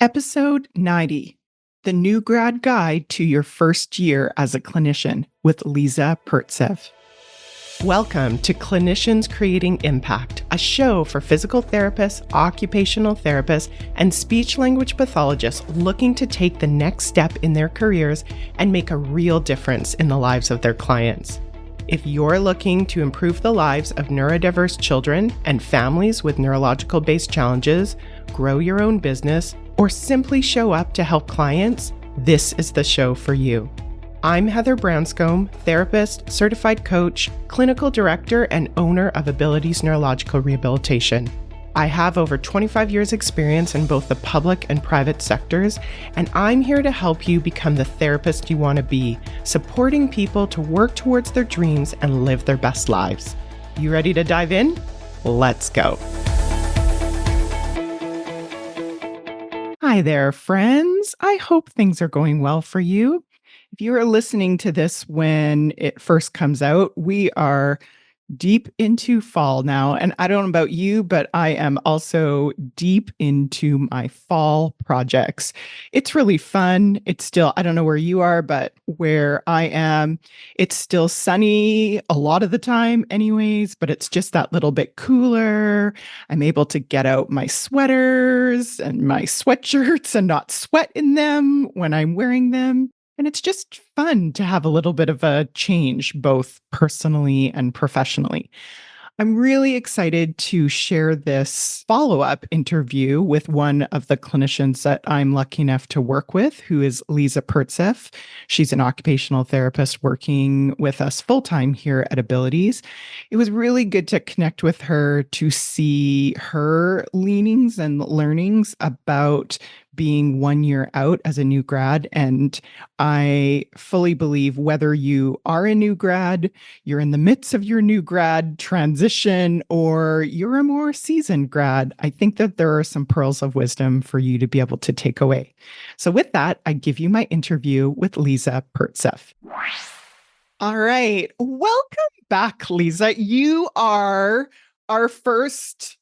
Episode 90, The New Grad Guide to Your First Year as a Clinician with Leeza Pertsev. Welcome to Clinicians Creating Impact, a show for physical therapists, occupational therapists, and speech-language pathologists looking to take the next step in their careers and make a real difference in the lives of their clients. If you're looking to improve the lives of neurodiverse children and families with neurological-based challenges, grow your own business, or simply show up to help clients, this is the show for you. I'm Heather Branscombe, therapist, certified coach, clinical director, and owner of Abilities Neurological Rehabilitation. I have over 25 years experience in both the public and private sectors, and I'm here to help you become the therapist you want to be, supporting people to work towards their dreams and live their best lives. You ready to dive in? Let's go. Hi there, friends. I hope things are going well for you. If you are listening to this when it first comes out, we are deep into fall now. And I don't know about you, but I am also deep into my fall projects. It's really fun. It's still, I don't know where you are, but where I am, it's still sunny a lot of the time, anyways, but it's just that little bit cooler. I'm able to get out my sweaters and my sweatshirts and not sweat in them when I'm wearing them. And it's just fun to have a little bit of a change, both personally and professionally. I'm really excited to share this follow-up interview with one of the clinicians that I'm lucky enough to work with, who is Leeza Pertsev. She's an occupational therapist working with us full-time here at Abilities. It was really good to connect with her to see her leanings and learnings about being 1 year out as a new grad. And I fully believe whether you are a new grad, you're in the midst of your new grad transition, or you're a more seasoned grad, I think that there are some pearls of wisdom for you to be able to take away. So with that, I give you my interview with Leeza Pertsev. All right. Welcome back, Leeza. You are our first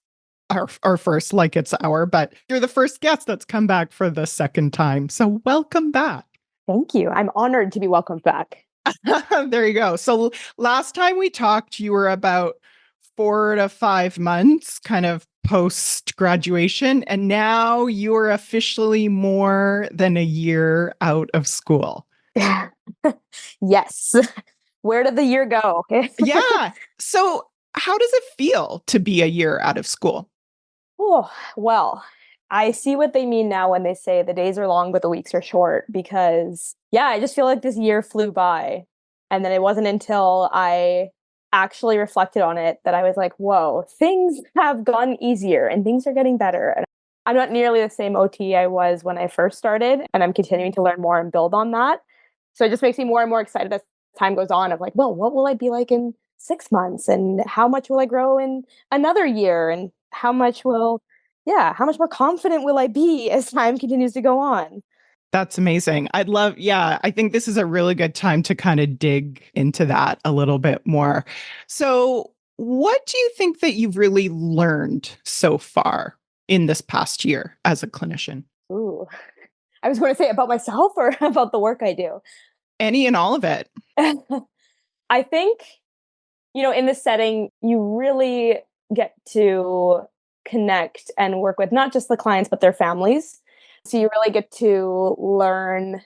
our first, like it's but you're the first guest that's come back for the second time. So welcome back. Thank you. I'm honored to be welcomed back. There you go. So last time we talked, you were about 4 to 5 months kind of post graduation, and now you're officially more than a year out of school. Yes. Where did the year go? Yeah. So how does it feel to be a year out of school? Oh, well, I see what they mean now when they say the days are long, but the weeks are short, because yeah, I just feel like this year flew by. And then it wasn't until I actually reflected on it that I was like, whoa, things have gotten easier and things are getting better. And I'm not nearly the same OT I was when I first started, and I'm continuing to learn more and build on that. So it just makes me more and more excited as time goes on of like, well, what will I be like in 6 months? And how much will I grow in another year? And how much more confident will I be as time continues to go on? That's amazing. I think this is a really good time to kind of dig into that a little bit more. So, what do you think that you've really learned so far in this past year as a clinician? Ooh, I was going to say about myself or about the work I do. Any and all of it. I think, in this setting, you really get to connect and work with not just the clients, but their families. So you really get to learn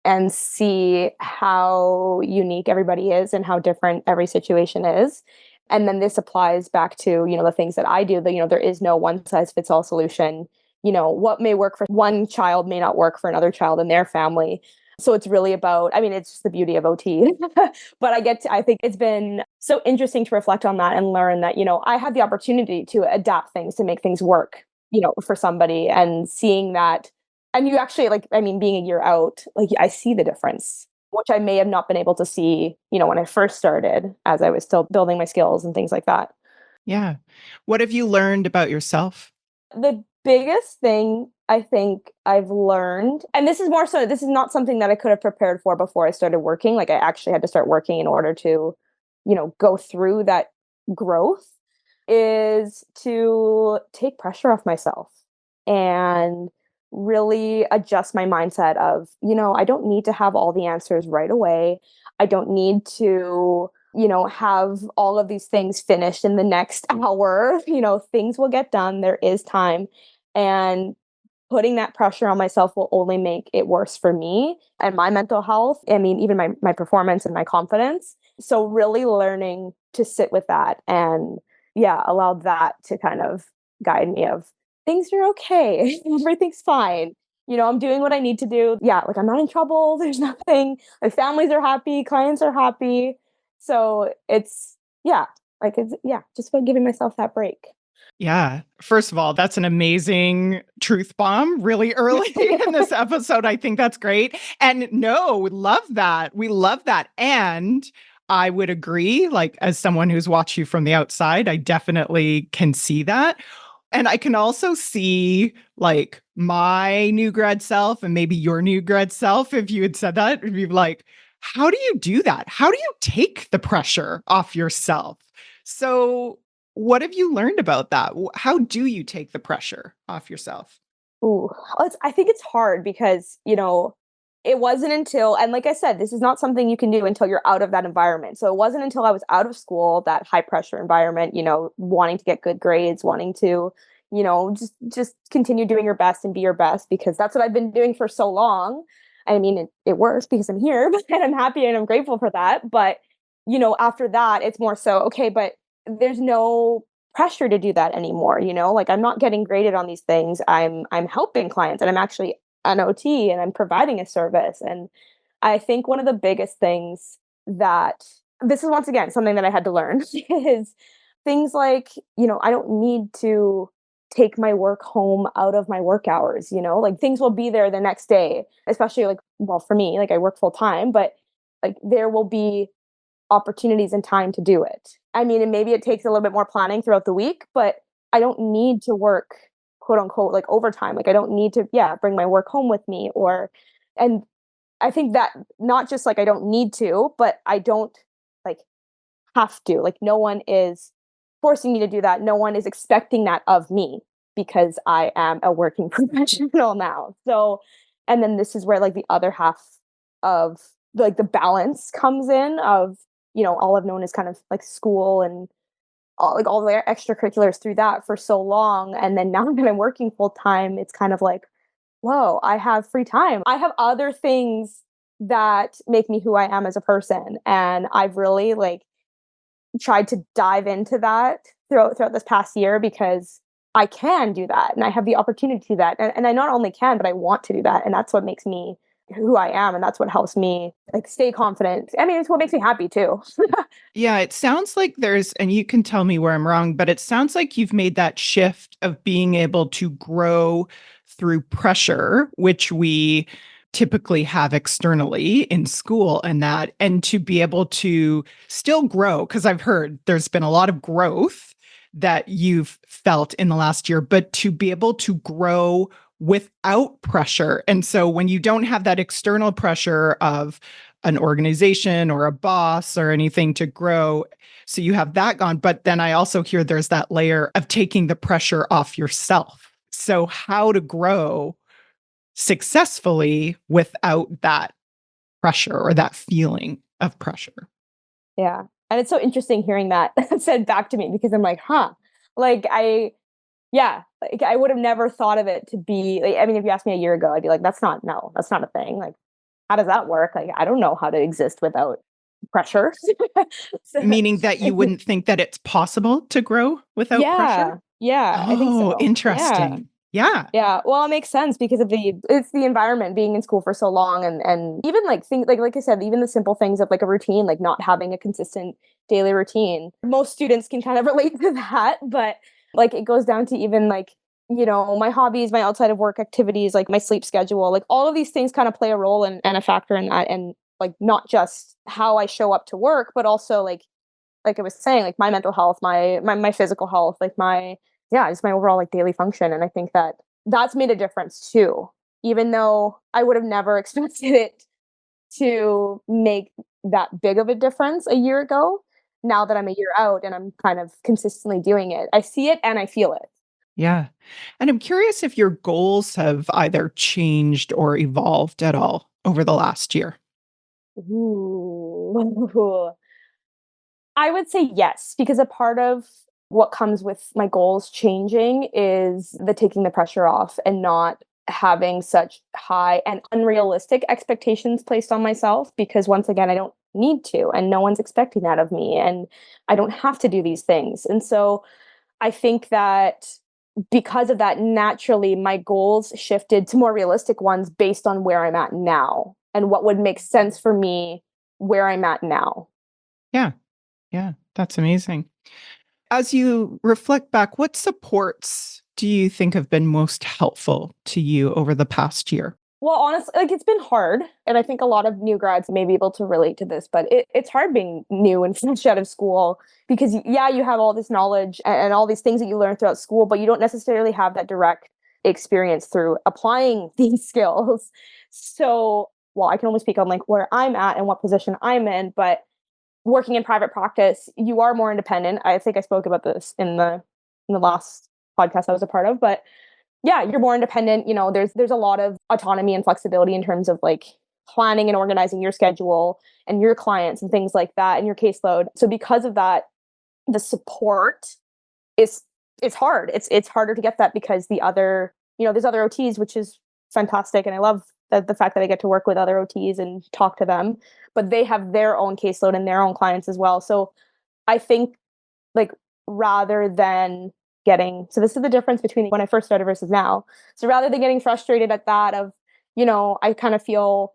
and see how unique everybody is and how different every situation is. And then this applies back to, the things that I do, that, there is no one size fits all solution. What may work for one child may not work for another child and their family. So it's really about, it's just the beauty of OT. But I think it's been so interesting to reflect on that and learn that, I have the opportunity to adapt things to make things work, for somebody, and seeing that. And you actually being a year out, I see the difference, which I may have not been able to see, when I first started, as I was still building my skills and things like that. Yeah. What have you learned about yourself? The biggest thing I think I've learned, and this is not something that I could have prepared for before I started working. Like, I actually had to start working in order to, go through that growth, is to take pressure off myself and really adjust my mindset of, I don't need to have all the answers right away. I don't need to, have all of these things finished in the next hour. Things will get done. There is time. And putting that pressure on myself will only make it worse for me and my mental health. I mean, even my performance and my confidence. So really learning to sit with that and yeah, allow that to kind of guide me of things are okay. Everything's fine. I'm doing what I need to do. Yeah, like I'm not in trouble. There's nothing. My families are happy, clients are happy. So it's yeah, just about giving myself that break. Yeah. First of all, that's an amazing truth bomb really early in this episode. I think that's great. And no, we love that. We love that. And I would agree, like, as someone who's watched you from the outside, I definitely can see that. And I can also see like my new grad self and maybe your new grad self, if you had said that, would be like, how do you do that? How do you take the pressure off yourself? So, what have you learned about that? How do you take the pressure off yourself? Ooh, I think it's hard because, it wasn't until, and like I said, this is not something you can do until you're out of that environment. So it wasn't until I was out of school, that high pressure environment, wanting to get good grades, wanting to, just continue doing your best and be your best because that's what I've been doing for so long. I mean, it works because I'm here and I'm happy and I'm grateful for that. But, after that, it's more so, okay, but there's no pressure to do that anymore, like I'm not getting graded on these things. I'm helping clients and I'm actually an OT and I'm providing a service. And I think one of the biggest things that this is once again something that I had to learn is things like, I don't need to take my work home out of my work hours, like things will be there the next day, especially like, well, for me, like I work full time, but like there will be opportunities and time to do it. I mean, and maybe it takes a little bit more planning throughout the week, but I don't need to work quote unquote like overtime. Like I don't need to, yeah, bring my work home with me and I think that not just like I don't need to, but I don't like have to. Like no one is forcing me to do that. No one is expecting that of me because I am a working professional now. So, and then this is where like the other half of like the balance comes in of, all I've known is kind of like school and all the extracurriculars through that for so long. And then now that I'm working full time, it's kind of like, whoa, I have free time. I have other things that make me who I am as a person. And I've really like tried to dive into that throughout this past year because I can do that and I have the opportunity to do that. And I not only can, but I want to do that. And that's what makes me who I am. And that's what helps me like stay confident. I mean, it's what makes me happy too. Yeah, it sounds like there's, and you can tell me where I'm wrong, but it sounds like you've made that shift of being able to grow through pressure, which we typically have externally in school and that, and to be able to still grow. Cause I've heard there's been a lot of growth that you've felt in the last year, but to be able to grow without pressure. And so when you don't have that external pressure of, an organization or a boss or anything to grow. So you have that gone. But then I also hear there's that layer of taking the pressure off yourself. So, how to grow successfully without that pressure or that feeling of pressure. Yeah. And it's so interesting hearing that said back to me because I'm like, huh. Like yeah, like I would have never thought of it to be like, I mean, if you asked me a year ago, I'd be like, that's not a thing. Like, how does that work? Like, I don't know how to exist without pressure. So, Meaning that you wouldn't think that it's possible to grow without pressure? yeah. Yeah, I think Oh, so. Yeah. interesting. Yeah. Yeah, well, it makes sense because of it's the environment being in school for so long and even like things like I said, even the simple things of like a routine, like not having a consistent daily routine. Most students can kind of relate to that, but like it goes down to even like, my hobbies, my outside of work activities, like my sleep schedule, like all of these things kind of play a role and a factor in that and like not just how I show up to work, but also like I was saying, like my mental health, my physical health, like my yeah, just my overall like daily function. And I think that that's made a difference too. Even though I would have never expected it to make that big of a difference a year ago. Now that I'm a year out and I'm kind of consistently doing it, I see it and I feel it. Yeah. And I'm curious if your goals have either changed or evolved at all over the last year. Ooh. I would say yes, because a part of what comes with my goals changing is the taking the pressure off and not having such high and unrealistic expectations placed on myself, because once again I don't need to, and no one's expecting that of me, and I don't have to do these things. And so I think that because of that, naturally my goals shifted to more realistic ones based on where I'm at now and what would make sense for me where I'm at now. Yeah. Yeah. That's amazing. As you reflect back, what supports do you think have been most helpful to you over the past year? Well, honestly, like, it's been hard, and I think a lot of new grads may be able to relate to this, but it's hard being new and fresh out of school because, yeah, you have all this knowledge and all these things that you learn throughout school, but you don't necessarily have that direct experience through applying these skills. So, well, I can only speak on like where I'm at and what position I'm in, but working in private practice, you are more independent. I think I spoke about this in the last podcast I was a part of, but yeah, you're more independent. There's a lot of autonomy and flexibility in terms of like planning and organizing your schedule and your clients and things like that and your caseload. So because of that, the support is it's hard. It's harder to get that because there's other OTs, which is fantastic. And I love the fact that I get to work with other OTs and talk to them, but they have their own caseload and their own clients as well. So I think, like, rather than so this is the difference between when I first started versus now. So rather than getting frustrated at that of, I kind of feel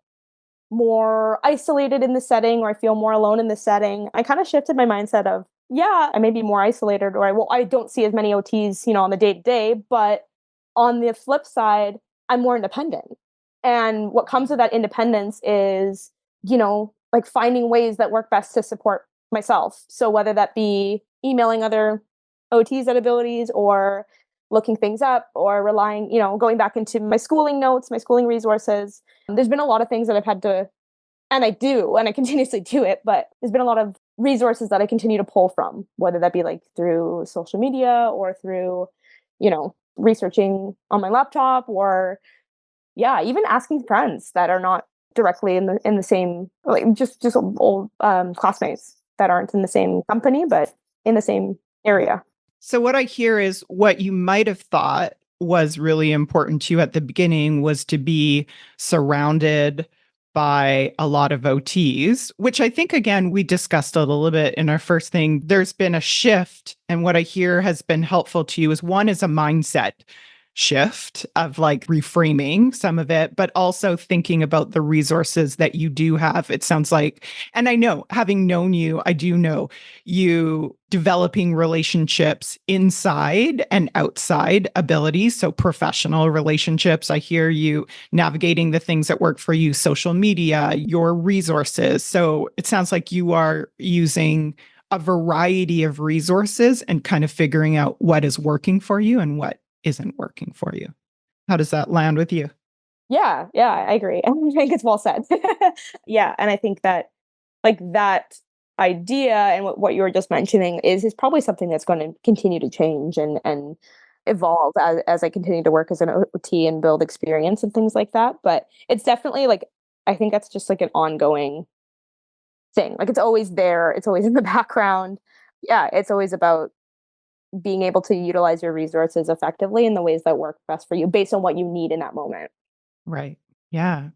more isolated in the setting, or I feel more alone in the setting, I kind of shifted my mindset of, yeah, I may be more isolated, or I don't see as many OTs, on the day to day, but on the flip side, I'm more independent. And what comes with that independence is, like, finding ways that work best to support myself. So whether that be emailing other OTs at abilities, or looking things up, or relying, going back into my schooling notes, my schooling resources. There's been a lot of things that I've had to, and I do, and I continuously do it, but there's been a lot of resources that I continue to pull from, whether that be like through social media or through, researching on my laptop, or yeah, even asking friends that are not directly in the same, like, just old classmates that aren't in the same company but in the same area. So, what I hear is what you might have thought was really important to you at the beginning was to be surrounded by a lot of OTs, which I think, again, we discussed a little bit in our first thing. There's been a shift. And what I hear has been helpful to you is one is a mindset shift of like reframing some of it, but also thinking about the resources that you do have. It sounds like, and I know, having known you, I do know you developing relationships inside and outside abilities. So, professional relationships. I hear you navigating the things that work for you, social media, your resources. So, it sounds like you are using a variety of resources and kind of figuring out what is working for you and what isn't working for you. How does that land with you? Yeah, yeah, I agree. I think it's well said. Yeah, and I think that, like, that idea and what you were just mentioning is probably something that's going to continue to change and evolve as I continue to work as an OT and build experience and things like that. But it's definitely like, I think that's just like an ongoing thing. Like, it's always there. It's always in the background. Yeah, it's always about being able to utilize your resources effectively in the ways that work best for you based on what you need in that moment. Right. Yeah.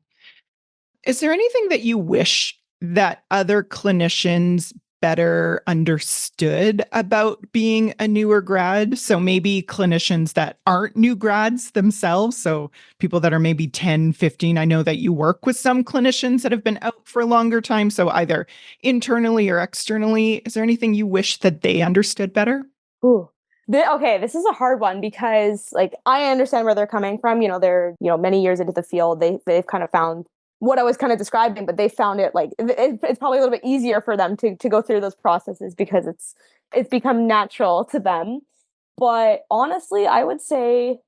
Is there anything that you wish that other clinicians better understood about being a newer grad? So maybe clinicians that aren't new grads themselves. So people that are maybe 10, 15. I know that you work with some clinicians that have been out for a longer time. So either internally or externally, is there anything you wish that they understood better? Ooh. Okay, this is a hard one because, like, I understand where they're coming from. They're, many years into the field. They've kind of found what I was kind of describing, but they found it like it's probably a little bit easier for them to go through those processes because it's become natural to them. But honestly, I would say,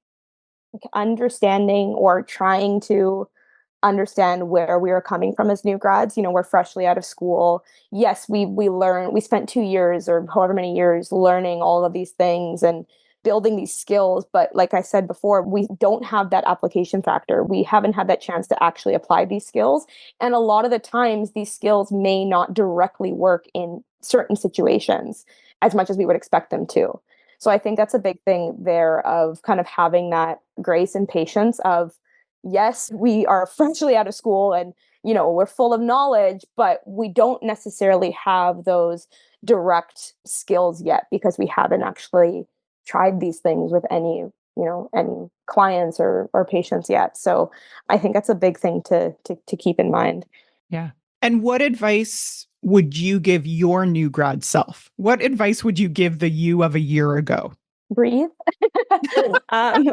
like, understanding or trying to understand where we were coming from as new grads. We're freshly out of school. Yes, we spent 2 years or however many years learning all of these things, and building these skills. But like I said before, we don't have that application factor. We haven't had that chance to actually apply these skills. And a lot of the times, these skills may not directly work in certain situations as much as we would expect them to. So I think that's a big thing there of kind of having that grace and patience of, yes, we are freshly out of school and, we're full of knowledge, but we don't necessarily have those direct skills yet because we haven't actually tried these things with any clients or patients yet. So I think that's a big thing to keep in mind. Yeah. And what advice would you give your new grad self? What advice would you give the you of a year ago? Breathe. um,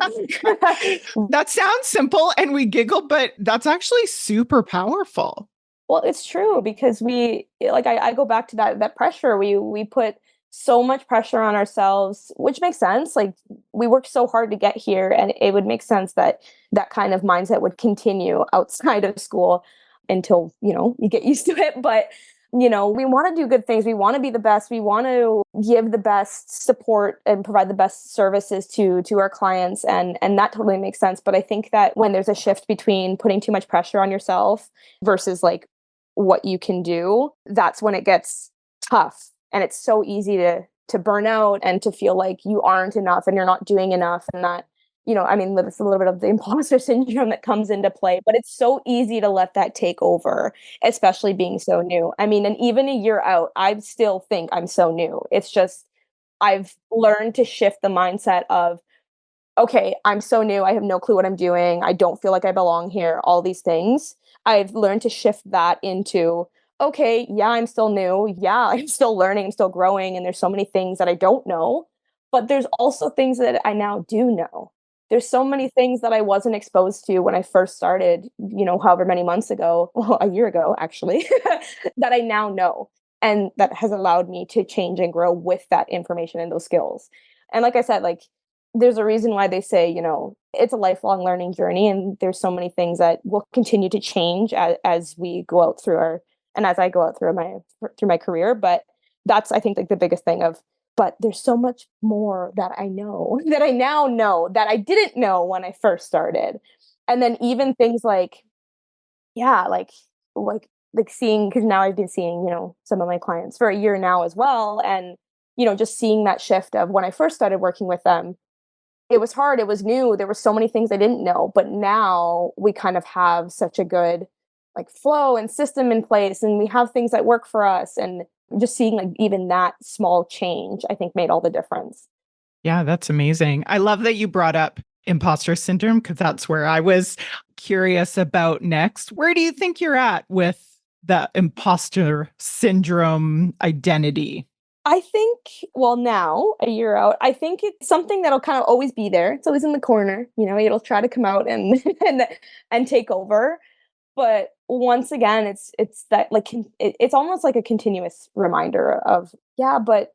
That sounds simple and we giggle, but that's actually super powerful. Well, it's true because I go back to that pressure. We put so much pressure on ourselves, which makes sense. Like we worked so hard to get here, and it would make sense that that kind of mindset would continue outside of school until, you get used to it. But we want to do good things. We want to be the best. We want to give the best support and provide the best services to our clients, and that totally makes sense. But I think that when there's a shift between putting too much pressure on yourself versus like what you can do, that's when it gets tough. And it's so easy to burn out and to feel like you aren't enough and you're not doing enough. And that, I mean, it's a little bit of the imposter syndrome that comes into play, but it's so easy to let that take over, especially being so new. I mean, and even a year out, I still think I'm so new. It's just I've learned to shift the mindset of, okay, I'm so new. I have no clue what I'm doing. I don't feel like I belong here. All these things. I've learned to shift that into, okay, yeah, I'm still new. Yeah, I'm still learning. I'm still growing. And there's so many things that I don't know. But there's also things that I now do know. There's so many things that I wasn't exposed to when I first started, however many months ago, well, a year ago, actually, that I now know. And that has allowed me to change and grow with that information and those skills. And like I said, like, there's a reason why they say, it's a lifelong learning journey, and there's so many things that will continue to change as we go out and as I go out through my career. But that's, I think, like the biggest thing of, but there's so much more that I know that I now know that I didn't know when I first started. And then even things like, yeah, like seeing, because now I've been seeing, some of my clients for a year now as well. And, just seeing that shift of when I first started working with them, it was hard, it was new, there were so many things I didn't know, but now we kind of have such a good, like, flow and system in place, and we have things that work for us, and just seeing, like, even that small change, I think made all the difference. Yeah, that's amazing. I love that you brought up imposter syndrome because that's where I was curious about next. Where do you think you're at with the imposter syndrome identity? I think, well, now, a year out, I think it's something that'll kind of always be there. It's always in the corner, it'll try to come out and and take over. But once again, it's that, like, it's almost like a continuous reminder of, yeah, but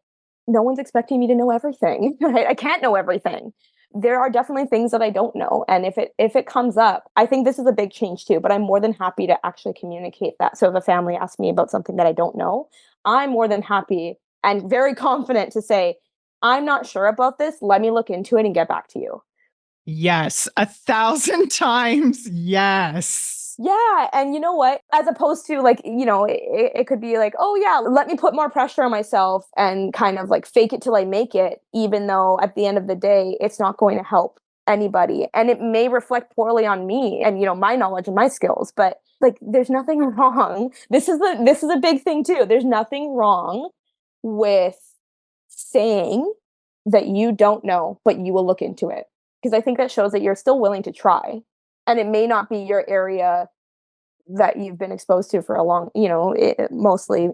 no one's expecting me to know everything. Right? I can't know everything. There are definitely things that I don't know, and if it comes up, I think this is a big change too. But I'm more than happy to actually communicate that. So if a family asks me about something that I don't know, I'm more than happy and very confident to say, I'm not sure about this. Let me look into it and get back to you. Yes, 1,000 times yes. Yeah, and you know what? As opposed to, like, it could be like, oh yeah, let me put more pressure on myself and kind of like fake it till I make it, even though at the end of the day, it's not going to help anybody. And it may reflect poorly on me and, my knowledge and my skills, but like there's nothing wrong. This is a big thing too. There's nothing wrong with saying that you don't know, but you will look into it. Because I think that shows that you're still willing to try. And it may not be your area that you've been exposed to for a long, mostly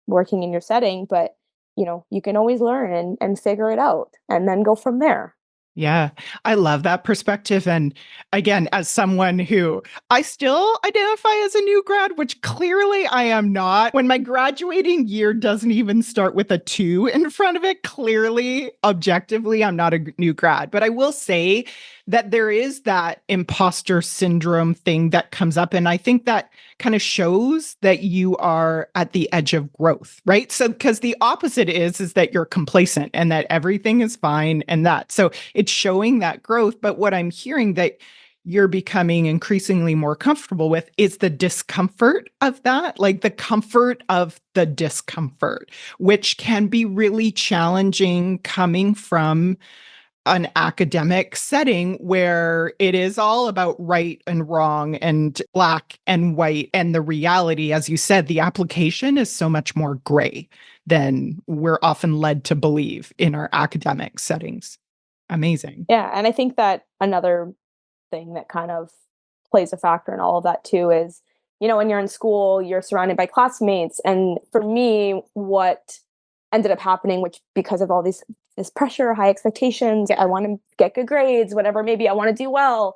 working in your setting, but you can always learn and figure it out and then go from there. Yeah, I love that perspective. And again, as someone who I still identify as a new grad, which clearly I am not, when my graduating year doesn't even start with a two in front of it, clearly, objectively, I'm not a new grad. But I will say that there is that imposter syndrome thing that comes up. And I think that kind of shows that you are at the edge of growth, right? So, because the opposite is that you're complacent and that everything is fine and that. So it's showing that growth. But what I'm hearing that you're becoming increasingly more comfortable with is the discomfort of that, like the comfort of the discomfort, which can be really challenging coming from an academic setting where it is all about right and wrong and black and white. And the reality, as you said, the application is so much more gray than we're often led to believe in our academic settings. Amazing. Yeah, and I think that another thing that kind of plays a factor in all of that too is, when you're in school, you're surrounded by classmates. And for me, what ended up happening, which because of all this pressure, high expectations, I want to get good grades, whatever, maybe I want to do well.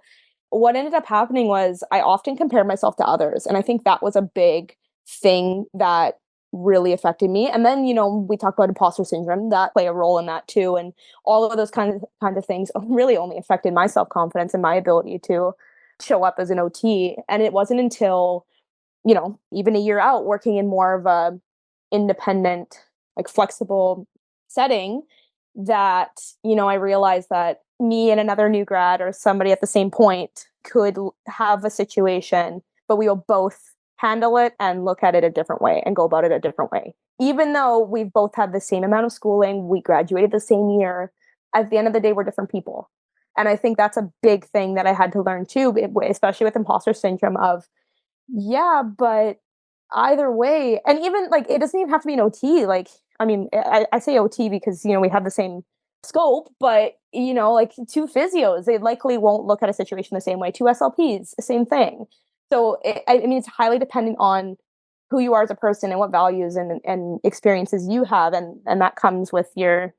What ended up happening was I often compared myself to others. And I think that was a big thing that really affected me. And then, we talk about imposter syndrome that play a role in that too. And all of those kind of things really only affected my self-confidence and my ability to show up as an OT. And it wasn't until, even a year out working in more of a independent, like flexible setting that, I realized that me and another new grad or somebody at the same point could have a situation, but we will both handle it and look at it a different way and go about it a different way. Even though we've both had the same amount of schooling, we graduated the same year, at the end of the day, we're different people. And I think that's a big thing that I had to learn too, especially with imposter syndrome of, yeah, but either way, and even like it doesn't even have to be an OT. Like, I mean, I say OT because we have the same scope, but like two physios, they likely won't look at a situation the same way. Two SLPs, the same thing. So I mean, it's highly dependent on who you are as a person and what values and experiences you have, and that comes with your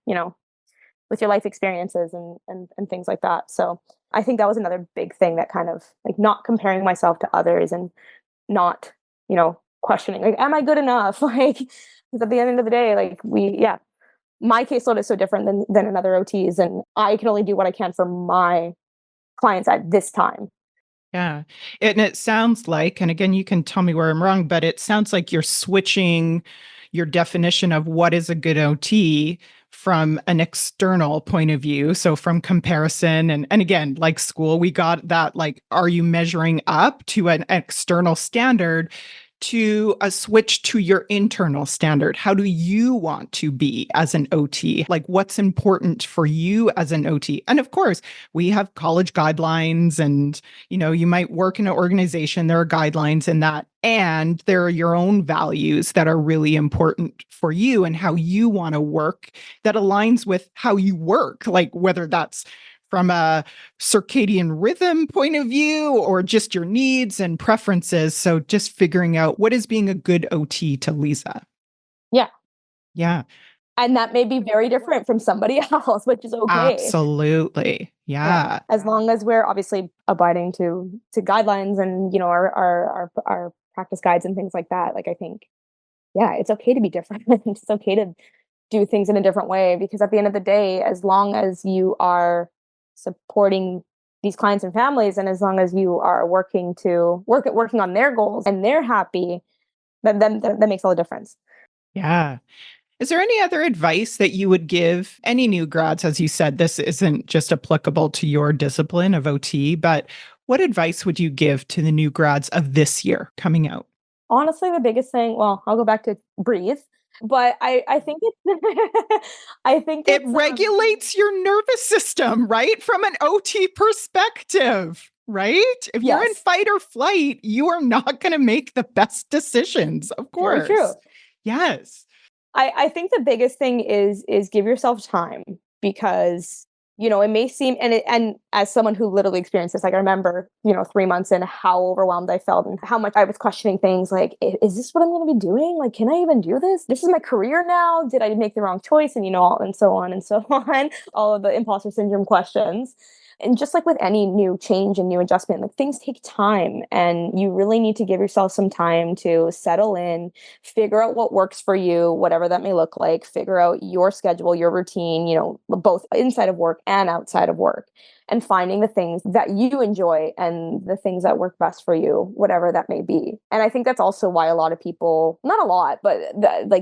with your life experiences and things like that. So I think that was another big thing that kind of like not comparing myself to others and not questioning like, am I good enough? Like, because at the end of the day, like my caseload is so different than another OT's, and I can only do what I can for my clients at this time. Yeah. And it sounds like, and again, you can tell me where I'm wrong, but it sounds like you're switching your definition of what is a good OT from an external point of view. So from comparison and again, like school, we got that like, are you measuring up to an external standard to a switch to your internal standard? How do you want to be as an OT? Like what's important for you as an OT? And of course, we have college guidelines and you might work in an organization, there are guidelines in that. And there are your own values that are really important for you and how you want to work that aligns with how you work, like whether that's from a circadian rhythm point of view or just your needs and preferences. So just figuring out what is being a good OT to Leeza. Yeah. Yeah, And that may be very different from somebody else, which is okay. absolutely. Yeah. Yeah. As long as we're obviously abiding to guidelines and, our practice guides and things like that. Like I think, yeah, it's okay to be different. It's okay to do things in a different way because at the end of the day, as long as you are supporting these clients and families and as long as you are working on their goals and they're happy, then that makes all the difference. Yeah. Is there any other advice that you would give any new grads? As you said, this isn't just applicable to your discipline of OT, but what advice would you give to the new grads of this year coming out? Honestly, the biggest thing, well, I'll go back to breathe, but I think it's I think It it's regulates your nervous system, right? From an OT perspective, right? If you're in yes, fight or flight, you are not going to make the best decisions, of very true. course. Yes. I think the biggest thing is give yourself time because It may seem, and as someone who literally experienced this, like I remember, 3 months in, how overwhelmed I felt and how much I was questioning things like, is this what I'm going to be doing? Like, can I even do this? This is my career now. Did I make the wrong choice? And, and so on and so on, all of the imposter syndrome questions. And just like with any new change and new adjustment, like things take time, and you really need to give yourself some time to settle in, figure out what works for you, whatever that may look like, figure out your schedule, your routine, both inside of work and outside of work, and finding the things that you enjoy and the things that work best for you, whatever that may be. And I think that's also why a lot of people, not a lot, but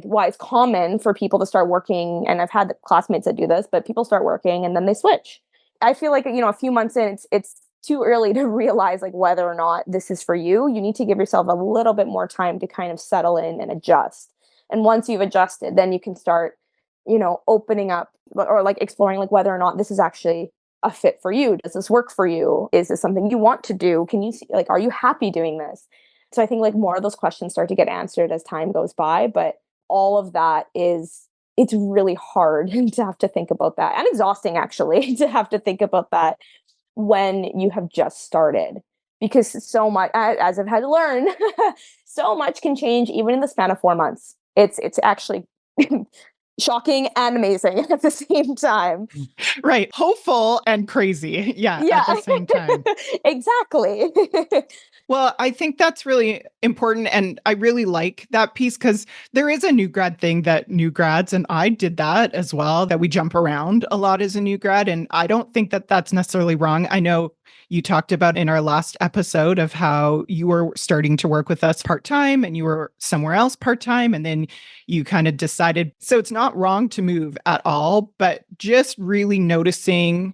why it's common for people to start working. And I've had classmates that do this, but people start working and then they switch. I feel like, a few months in, it's too early to realize like whether or not this is for you. You need to give yourself a little bit more time to kind of settle in and adjust. And once you've adjusted, then you can start, opening up or like exploring like whether or not this is actually a fit for you. Does this work for you? Is this something you want to do? Can you see, like, are you happy doing this? So I think like more of those questions start to get answered as time goes by. But all of that it's really hard to have to think about that, and exhausting actually to have to think about that when you have just started, because so much, as I've had to learn, so much can change even in the span of 4 months. It's actually shocking and amazing at the same time. Right. Hopeful and crazy. Yeah. Yeah, At the same time. exactly. Well, I think that's really important. And I really like that piece because there is a new grad thing that new grads, and I did that as well, that we jump around a lot as a new grad. And I don't think that that's necessarily wrong. I know you talked about in our last episode of how you were starting to work with us part-time and you were somewhere else part-time. And then you kind of decided. So it's not wrong to move at all, but just really noticing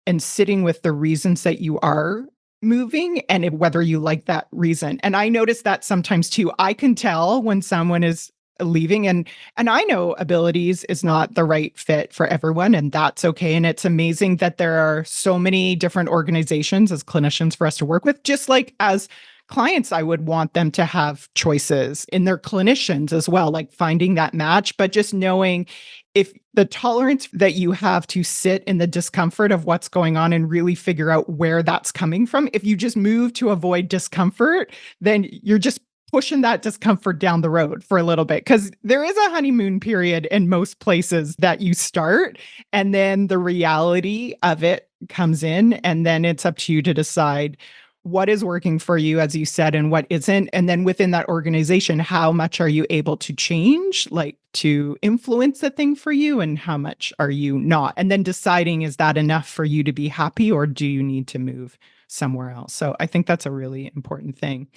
and sitting with the reasons that you are moving and whether you like that reason. And I notice that sometimes too. I can tell when someone is leaving, and I know abilities is not the right fit for everyone, and that's okay. And it's amazing that there are so many different organizations as clinicians for us to work with. Just like as clients, I would want them to have choices in their clinicians as well, like finding that match, but just knowing if the tolerance that you have to sit in the discomfort of what's going on and really figure out where that's coming from. If you just move to avoid discomfort, then you're just pushing that discomfort down the road for a little bit, because there is a honeymoon period in most places that you start, and then the reality of it comes in, and then it's up to you to decide what is working for you, as you said, and what isn't. And then within that organization, how much are you able to change, like to influence the thing for you, and how much are you not? And then deciding, is that enough for you to be happy, or do you need to move somewhere else? So I think that's a really important thing.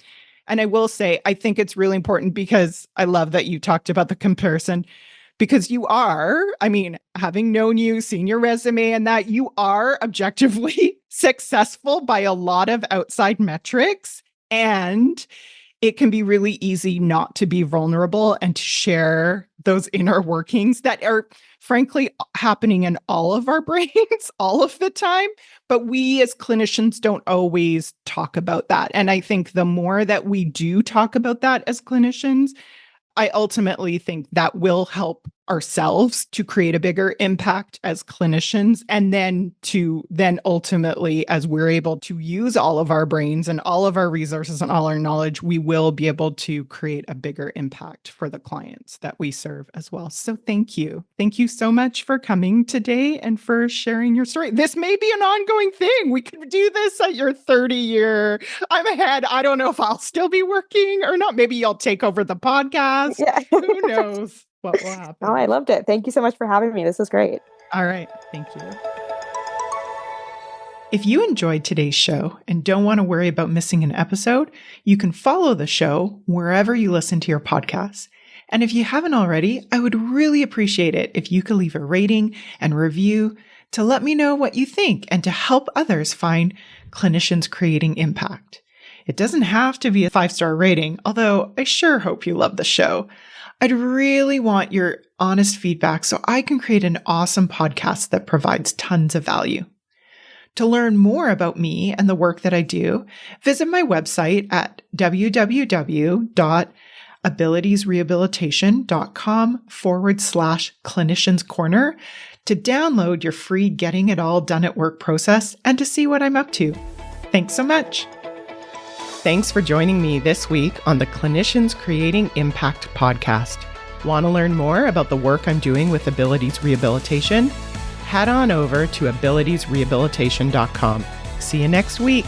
And I will say, I think it's really important because I love that you talked about the comparison, because you are, I mean, having known you, seen your resume, and that you are objectively successful by a lot of outside metrics. And it can be really easy not to be vulnerable and to share those inner workings that are frankly happening in all of our brains all of the time. But we as clinicians don't always talk about that. And I think the more that we do talk about that as clinicians, I ultimately think that will help ourselves to create a bigger impact as clinicians, and then ultimately, as we're able to use all of our brains and all of our resources and all our knowledge, we will be able to create a bigger impact for the clients that we serve as well. So thank you. Thank you so much for coming today and for sharing your story. This may be an ongoing thing. We could do this at your 30-year. I'm ahead. I don't know if I'll still be working or not. Maybe you'll take over the podcast. Yeah. Who knows what will happen? Oh, I loved it. Thank you so much for having me. This was great. All right. Thank you. If you enjoyed today's show and don't want to worry about missing an episode, you can follow the show wherever you listen to your podcasts. And if you haven't already, I would really appreciate it if you could leave a rating and review to let me know what you think and to help others find clinicians creating impact. It doesn't have to be a 5-star rating, although I sure hope you love the show. I'd really want your honest feedback so I can create an awesome podcast that provides tons of value. To learn more about me and the work that I do, visit my website at www.iamleeza, abilitiesrehabilitation.com/clinicians corner to download your free Getting It All Done at Work process and to see what I'm up to. Thanks so much. Thanks for joining me this week on the Clinicians Creating Impact podcast. Want to learn more about the work I'm doing with Abilities Rehabilitation? Head on over to abilitiesrehabilitation.com. See you next week.